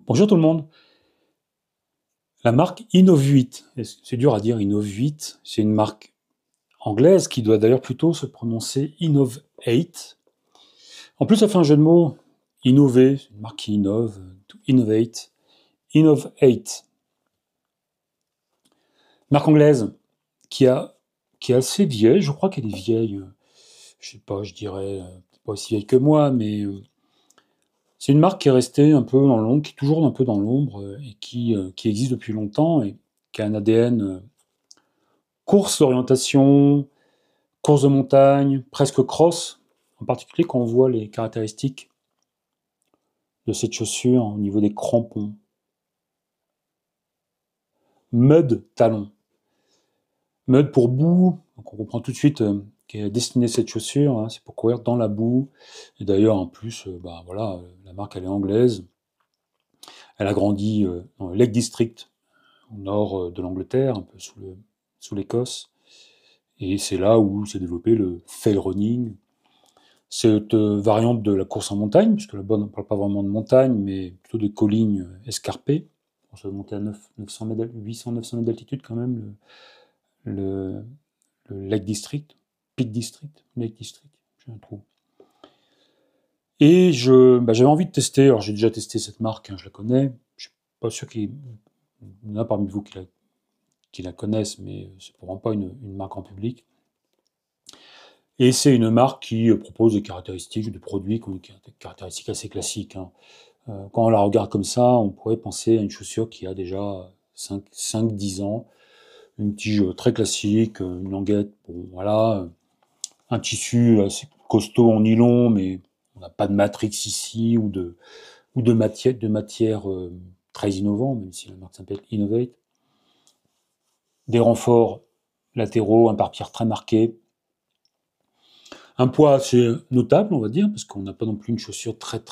Bonjour tout le monde. La marque Innovuit, c'est dur à dire Innovuit, c'est une marque anglaise qui doit d'ailleurs plutôt se prononcer Innovate. En plus, ça fait un jeu de mots, innover, c'est une marque qui innove, to innovate, Innovate. Marque anglaise qui, qui est assez vieille, je crois qu'elle est vieille, je sais pas, je dirais, pas aussi vieille que moi, mais c'est une marque qui est restée un peu dans l'ombre, qui est toujours un peu dans l'ombre et qui existe depuis longtemps et qui a un ADN course d'orientation, course de montagne, presque cross, en particulier quand on voit les caractéristiques de cette chaussure au niveau des crampons. Mud talon. Mud pour boue, donc on comprend tout de suite quelle est destinée cette chaussure, hein, c'est pour courir dans la boue. Et d'ailleurs, en plus, voilà, la marque elle est anglaise. Elle a grandi dans le Lake District, au nord de l'Angleterre, un peu sous l'Écosse. Et c'est là où s'est développé le trail running. Cette variante de la course en montagne, puisque là-bas on ne parle pas vraiment de montagne, mais plutôt de collines escarpées. On se monter à 900 mètres, 800-900 mètres d'altitude quand même, le, le Lake District, Peak District, Lake District, j'ai un trou. Et j'avais envie de tester, alors j'ai déjà testé cette marque, hein, je la connais, je ne suis pas sûr qu'il y en a parmi vous qui la connaissent, mais c'est vraiment pas une marque en public. Et c'est une marque qui propose des caractéristiques de produits qui ont des caractéristiques assez classiques, hein. Quand on la regarde comme ça, on pourrait penser à une chaussure qui a déjà 5-10 ans, une tige très classique, une languette, bon, voilà, un tissu assez costaud en nylon, mais on n'a pas de matrix ici ou de matière très innovant, même si la marque s'appelle Innovate. Des renforts latéraux, un pare-pierre très marqué, un poids assez notable, on va dire, parce qu'on n'a pas non plus une chaussure très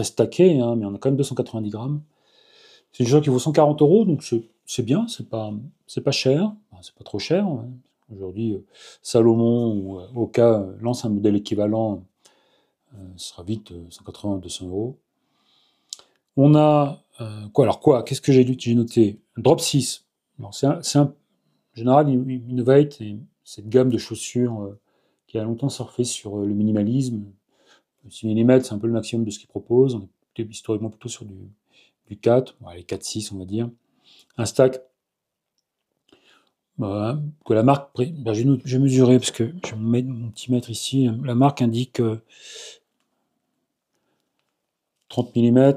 stackée, hein, mais on a quand même 290 grammes. C'est une chaussure qui vaut 140 euros, donc c'est bien, c'est pas cher, enfin, c'est pas trop cher, hein. Aujourd'hui, Salomon ou Oka lance un modèle équivalent, ce sera vite 180-200 euros. On a quoi? Qu'est-ce que j'ai noté? Drop 6. Alors, en général, Innovate, cette gamme de chaussures qui a longtemps surfé sur le minimalisme. 6 mm, c'est un peu le maximum de ce qu'ils proposent. On est historiquement plutôt sur du 4, bon, allez, 4-6 on va dire. Un stack que la marque, je vais mesurer parce que je vais mettre mon petit mètre ici. La marque indique 30 mm.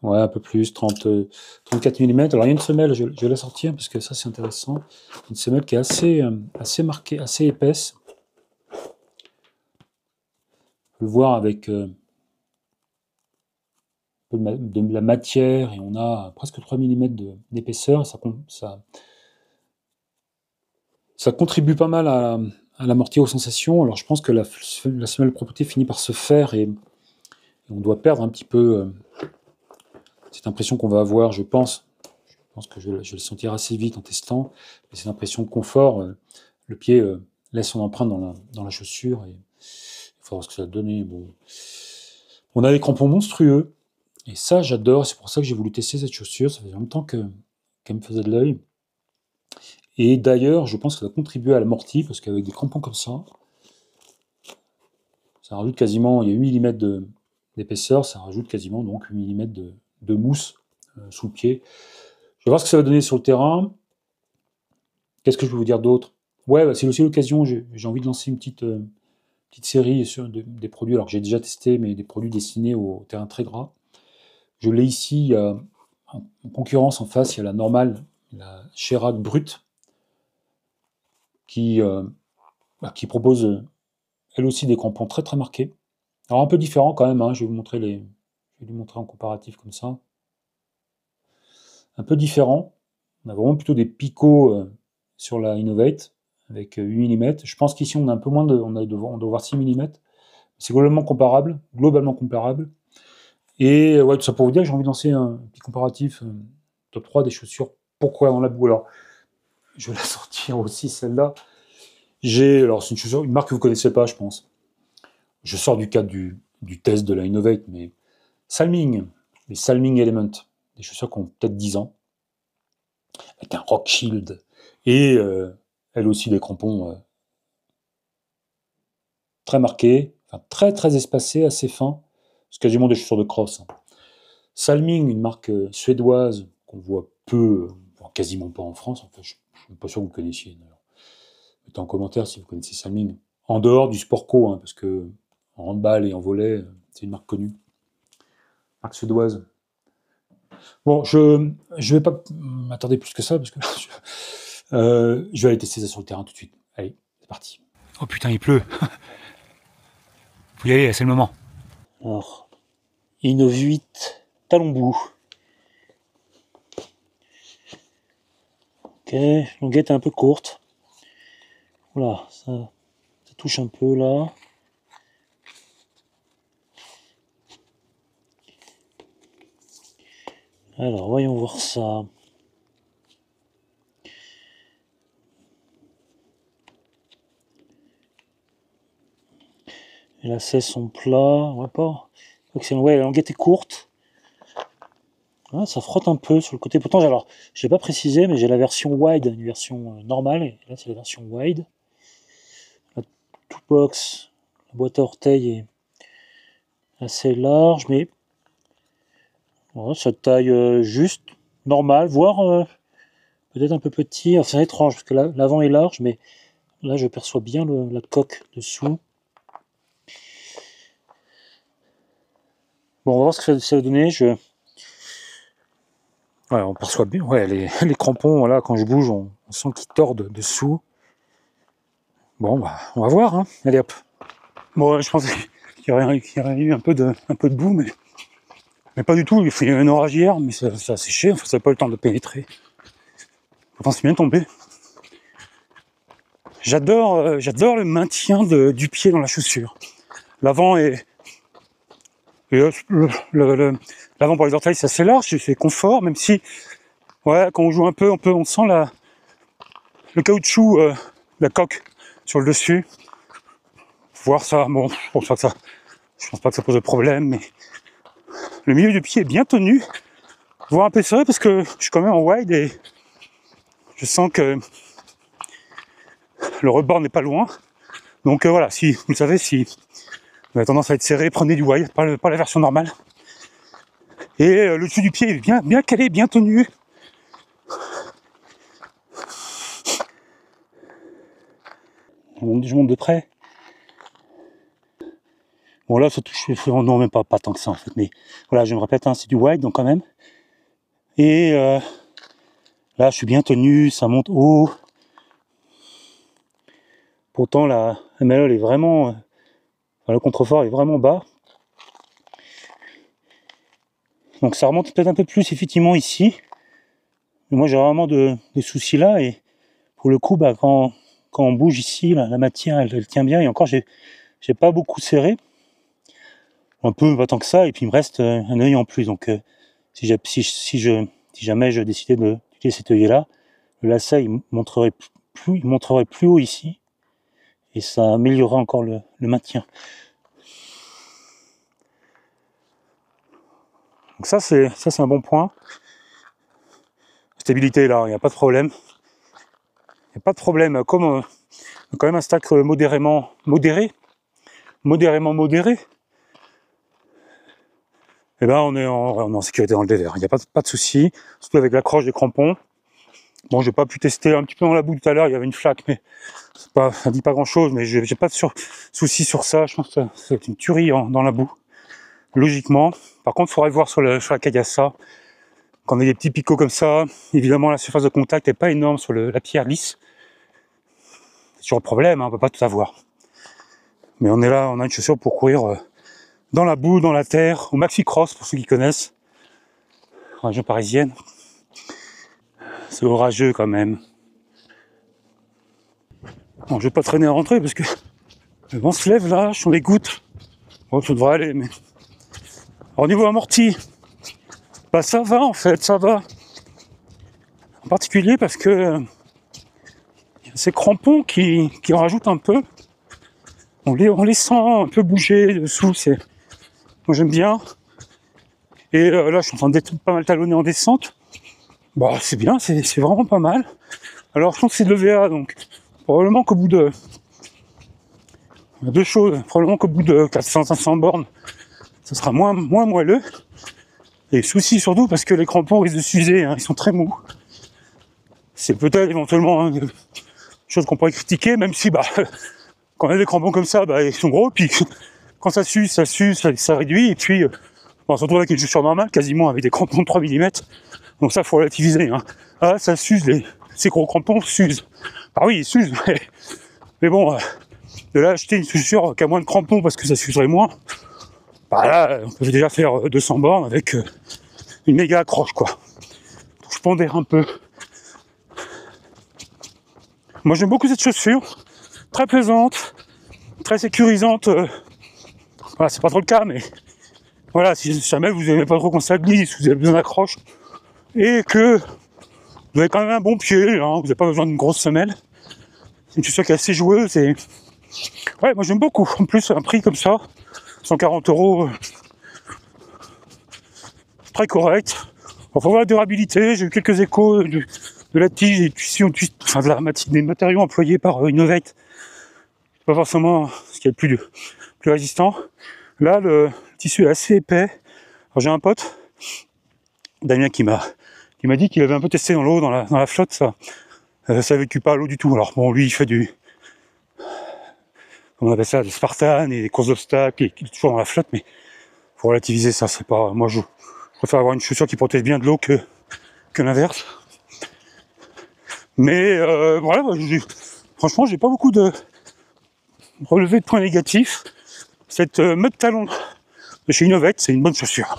Ouais, un peu plus, 34 mm. Alors il y a une semelle, je vais la sortir parce que ça c'est intéressant. Une semelle qui est assez marquée, assez épaisse. On peut le voir avec de la matière et on a presque 3 mm d'épaisseur. Ça contribue pas mal à l'amortir aux sensations. Alors je pense que la semelle propreté finit par se faire et on doit perdre un petit peu cette impression qu'on va avoir, je pense. Je pense que je vais le sentir assez vite en testant. Mais cette impression de confort, le pied laisse son empreinte dans la chaussure et il faut voir ce que ça va donner. Bon. On a des crampons monstrueux. Et ça, j'adore. C'est pour ça que j'ai voulu tester cette chaussure. Ça faisait longtemps qu'elle me faisait de l'œil. Et d'ailleurs, je pense que ça va contribuer à l'amorti, parce qu'avec des crampons comme ça rajoute quasiment, il y a 8 mm d'épaisseur, ça rajoute quasiment donc 8 mm de mousse sous le pied. Je vais voir ce que ça va donner sur le terrain. Qu'est-ce que je peux vous dire d'autre? Ouais, c'est aussi l'occasion, j'ai envie de lancer une petite série sur des produits, alors que j'ai déjà testé, mais des produits destinés au terrain très gras. Je l'ai ici, en concurrence en face, il y a la normale, la Sherak Brute, qui propose elle aussi des crampons très marqués. Alors un peu différent quand même, hein, je vais vous montrer en comparatif comme ça. Un peu différent. On a vraiment plutôt des picots sur la Innovate avec 8 mm. Je pense qu'ici on a un peu moins on doit avoir 6 mm. C'est globalement comparable. Et ouais, tout ça pour vous dire que j'ai envie de lancer un petit comparatif top 3 des chaussures pour courir dans la boue. Alors, je vais la sortir aussi celle-là. Alors c'est une marque que vous connaissez pas, je pense. Je sors du cadre du test de la Innovate, mais Salming, les Salming Element, des chaussures qui ont peut-être 10 ans, avec un Rock Shield, et elles aussi des crampons très marqués, enfin très très espacés, assez fins, c'est quasiment des chaussures de cross. Hein. Salming, une marque suédoise qu'on voit peu, quasiment pas en France, en fait, je ne suis pas sûr que vous connaissiez. Mettez en commentaire si vous connaissez Salming. En dehors du sport co, hein, parce que en handball et en volley, c'est une marque connue. Marque suédoise. Bon, je vais pas m'attarder plus que ça, parce que je vais aller tester ça sur le terrain tout de suite. Allez, c'est parti. Oh putain, il pleut. Faut y aller, c'est le moment. Alors, Innov 8, talon bout. Ok, longuette est un peu courte. Voilà, ça touche un peu là. Alors, voyons voir ça. Les lacets sont plats, ouais pas. Ouais, la languette est courte. Ouais, ça frotte un peu sur le côté. Pourtant, alors, je l'ai pas précisé, mais j'ai la version wide, une version normale. Et là, c'est la version wide. La toolbox, la boîte à orteils est assez large, mais ouais, ça taille juste, normale, voire peut-être un peu petit. Alors, c'est étrange parce que l'avant est large, mais là, je perçois bien la coque dessous. Bon, on va voir ce que ça va donner. Ouais, on perçoit bien. Ouais, les crampons, voilà, quand je bouge, on sent qu'ils tordent dessous. Bon, bah, on va voir. Hein. Allez hop. Bon, je pense qu'il y aurait eu un peu de boue, mais pas du tout. Il y a eu un orage hier, mais ça a séché. Enfin, ça n'a pas eu le temps de pénétrer. Pourtant, c'est bien tombé. J'adore le maintien du pied dans la chaussure. L'avant est l'avant pour les orteils, c'est assez large, c'est confort, même si, ouais, quand on joue un peu, on sent le caoutchouc, la coque sur le dessus. Voir ça, bon, je pense pas que ça pose de problème, mais le milieu du pied est bien tenu, voire un peu serré parce que je suis quand même en wide et je sens que le rebord n'est pas loin. Donc voilà, si vous le savez, si vous avez tendance à être serré, prenez du wide, pas la version normale. Et le dessus du pied est bien calé, bien tenu. Je monte de près. Bon là, ça touche, non même pas tant que ça en fait, mais voilà, je me répète, hein, c'est du wide donc quand même. Et là, je suis bien tenu, ça monte haut. Pourtant, la MLL est vraiment, le contrefort est vraiment bas. Donc ça remonte peut-être un peu plus effectivement ici. Mais moi, j'ai vraiment des soucis là et pour le coup, bah, quand on bouge ici, la matière, elle tient bien et encore, j'ai pas beaucoup serré. Un peu, pas tant que ça, et puis il me reste un œil en plus. Donc si jamais je décidais d'utiliser cet œillet-là, le lacet il montrerait plus haut ici, et ça améliorerait encore le maintien. Donc ça c'est un bon point. Stabilité là, il n'y a pas de problème. Il n'y a pas de problème. Comme quand même un stack modéré. Et ben on est en sécurité dans le délire. Il n'y a pas de souci, surtout avec l'accroche des crampons. Bon, j'ai pas pu tester un petit peu dans la boue tout à l'heure, il y avait une flaque, mais ça dit pas grand chose, mais j'ai pas de souci sur ça. Je pense que c'est une tuerie dans la boue, logiquement. Par contre, il faudrait voir sur la caillasse. Quand on a des petits picots comme ça, évidemment la surface de contact est pas énorme sur la pierre lisse. C'est toujours le problème, hein, on peut pas tout avoir. Mais on est là, on a une chaussure pour courir dans la boue, dans la terre, au maxi cross pour ceux qui connaissent, en région parisienne. C'est orageux quand même. Bon, je vais pas traîner à rentrer parce que le vent se lève là, je sens les gouttes. Bon, ça devrait aller, mais... Alors, au niveau amorti, bah ça va en fait, ça va. En particulier parce que ces crampons qui en rajoutent un peu. On les sent un peu bouger dessous, Moi j'aime bien. Et là je suis en train d'être pas mal talonné en descente. Bah c'est bien, c'est vraiment pas mal. Alors je pense que c'est de l'EVA, donc probablement qu'au bout de... Il y a deux choses, probablement qu'au bout de 400-500 bornes, ça sera moins moelleux. Et souci surtout parce que les crampons risquent de s'user, hein, ils sont très mous. C'est peut-être éventuellement une chose qu'on pourrait critiquer, même si bah quand on a des crampons comme ça, bah ils sont gros, puis quand ça s'use, ça réduit, et puis on se retrouve avec une chaussure normale, quasiment avec des crampons de 3 mm. Donc ça faut relativiser. Hein. Ah ça s'use, ces gros crampons s'usent. Ah oui, ils s'usent, mais bon, de là acheter une chaussure qui a moins de crampons parce que ça s'userait moins, bah là on peut déjà faire 200 bornes avec une méga accroche quoi. Donc je pondère un peu. Moi j'aime beaucoup cette chaussure, très plaisante, très sécurisante. Voilà, c'est pas trop le cas, mais voilà, si jamais vous n'aimez pas trop quand ça glisse, vous avez besoin d'accroche, et que vous avez quand même un bon pied, hein, vous n'avez pas besoin d'une grosse semelle. C'est une chaussure qui est assez joueuse et ouais, moi j'aime beaucoup. En plus, un prix comme ça, 140 €, très correct. Enfin voilà, la durabilité, j'ai eu quelques échos de la tige et enfin des matériaux employés par Innovate. Pas forcément ce qu'il y a de plus résistant. Là, le tissu est assez épais. Alors, j'ai un pote, Damien, qui m'a dit qu'il avait un peu testé dans l'eau, dans la flotte, ça vécu pas à l'eau du tout. Alors bon, lui, il fait comment on appelle ça, des Spartans et des courses d'obstacles, et toujours dans la flotte, mais faut relativiser ça. C'est pas, moi, je préfère avoir une chaussure qui protège bien de l'eau que l'inverse. Mais voilà, franchement, j'ai pas beaucoup de relevés de points négatifs. Cette mode talon de chez Innovate, c'est une bonne chaussure.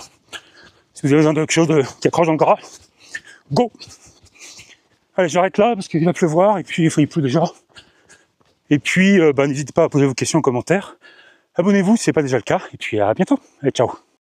Si vous avez besoin de quelque chose qui accroche dans le gras, go! Allez, j'arrête là parce qu'il va pleuvoir et puis il pleut déjà. Et puis, n'hésitez pas à poser vos questions en commentaire. Abonnez-vous si ce n'est pas déjà le cas. Et puis à bientôt. Allez, ciao!